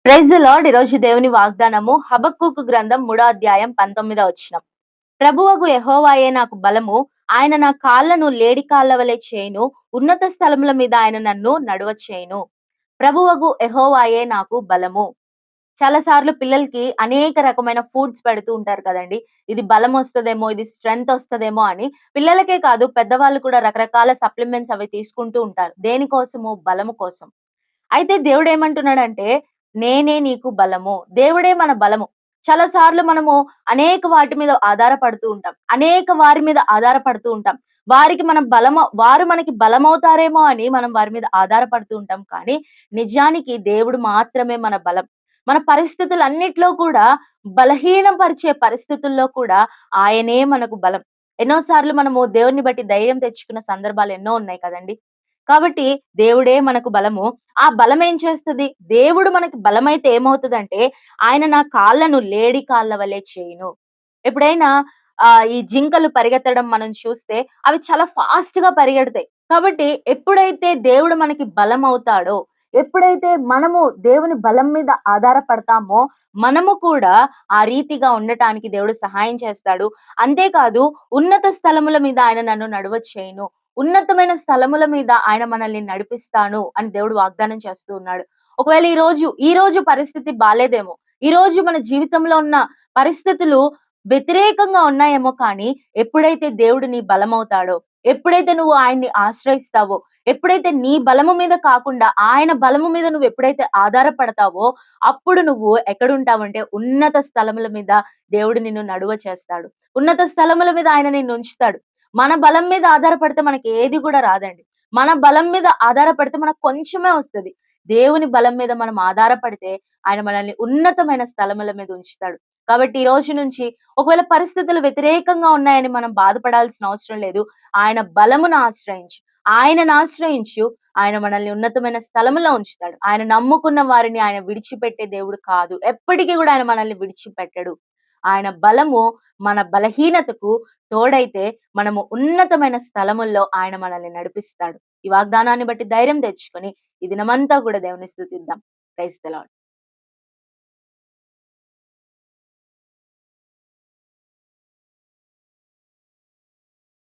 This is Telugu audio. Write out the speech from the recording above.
Praise the lord. ఈరోజు దేవుని వాగ్దానము హబక్కూకు గ్రంథం 3వ అధ్యాయం 19వ వచనం. ప్రభువగు యెహోవాయే నాకు బలము, ఆయన నా కాళ్ళను లేడి కాళ్ళ వలె చేయును, ఉన్నత స్థలముల మీద ఆయన నన్ను నడవచేయును. ప్రభువగు యెహోవాయే నాకు బలము. చాలా సార్లు పిల్లలకి అనేక రకమైన ఫుడ్స్ పెడుతూ ఉంటారు కదండీ! ఇది బలం వస్తదేమో, ఇది స్ట్రెంగ్త్ వస్తదేమో అని. పిల్లలకే కాదు పెద్దవాళ్ళు కూడా రకరకాల సప్లిమెంట్స్ అవి తీసుకుంటూ ఉంటారు. దేనికోసము? బలము కోసం. అయితే దేవుడేమంటున్నాడంటే, నేనే నీకు బలము. దేవుడే మన బలము. చాలా సార్లు మనము అనేక వాటి మీద ఆధారపడుతూ ఉంటాం. అనేక వారి మీద ఆధారపడుతూ ఉంటాం. వారు మనకి బలమవుతారేమో అని మనం వారి మీద ఆధారపడుతూ ఉంటాం. కానీ నిజానికి దేవుడు మాత్రమే మన బలం. మన పరిస్థితులన్నిట్లో కూడా బలహీనపరిచే పరిస్థితుల్లో కూడా ఆయనే మనకు బలం. ఎన్నో సార్లు మనము దేవుడిని బట్టి ధైర్యం తెచ్చుకున్న సందర్భాలు ఎన్నో ఉన్నాయి కదండీ! కాబట్టి దేవుడే మనకు బలము. ఆ బలం ఏం చేస్తది? దేవుడు మనకి బలమైతే ఏమవుతదంటే, ఆయన నా కాళ్ళను లేడి కాళ్ళ వలె చేయును. ఎప్పుడైనా ఈ జింకలు పరిగెత్తడం మనం చూస్తే, అవి చాలా ఫాస్ట్‌గా పరిగెడతాయి. కాబట్టి ఎప్పుడైతే దేవుడు మనకి బలమవుతాడో, ఎప్పుడైతే మనము దేవుని బలం మీద ఆధారపడతామో, మనము కూడా ఆ రీతిగా ఉండటానికి దేవుడు సహాయం చేస్తాడు. అంతేకాదు ఉన్నత స్థలముల మీద ఆయన నన్ను నడవచేయును. ఉన్నతమైన స్థలముల మీద ఆయన మనల్ని నడిపిస్తాను అని దేవుడు వాగ్దానం చేస్తూ ఉన్నాడు. ఒకవేళ ఈ రోజు పరిస్థితి బాలేదేమో. ఈ రోజు మన జీవితంలో ఉన్న పరిస్థితులు వ్యతిరేకంగా ఉన్నాయేమో కానీ, ఎప్పుడైతే దేవుడు నీ బలమవుతాడో, ఎప్పుడైతే నువ్వు ఆయన్ని ఆశ్రయిస్తావో, ఎప్పుడైతే నీ బలము మీద కాకుండా ఆయన బలము మీద నువ్వు ఎప్పుడైతే ఆధారపడతావో, అప్పుడు నువ్వు ఎక్కడుంటావంటే ఉన్నత స్థలముల మీద దేవుడు నిన్ను నడువ చేస్తాడు. ఉన్నత స్థలముల మీద ఆయన నిన్ను ఉంచుతాడు. మన బలం మీద ఆధారపడితే మనకి ఏది కూడా రాదండి. మన బలం మీద ఆధారపడితే మనకు కొంచెమే వస్తది. దేవుని బలం మీద మనం ఆధారపడితే ఆయన మనల్ని ఉన్నతమైన స్థలముల మీద ఉంచుతాడు. కాబట్టి ఈ రోజు నుంచి ఒకవేళ పరిస్థితులు వ్యతిరేకంగా ఉన్నాయని మనం బాధపడాల్సిన అవసరం లేదు. ఆయన బలమును ఆశ్రయించు. ఆయనను ఆశ్రయించు. ఆయన మనల్ని ఉన్నతమైన స్థలములో ఉంచుతాడు. ఆయన నమ్ముకున్న వారిని ఆయన విడిచిపెట్టే దేవుడు కాదు. ఎప్పటికి కూడా ఆయన మనల్ని విడిచిపెట్టడు. ఆయన బలము మన బలహీనతకు తోడైతే మనము ఉన్నతమైన స్థలముల్లో ఆయన మనల్ని నడిపిస్తాడు. ఈ వాగ్దానాన్ని బట్టి ధైర్యం తెచ్చుకొని ఈ దినమంతా కూడా దేవుని స్తుతిద్దాం. Praise the lord.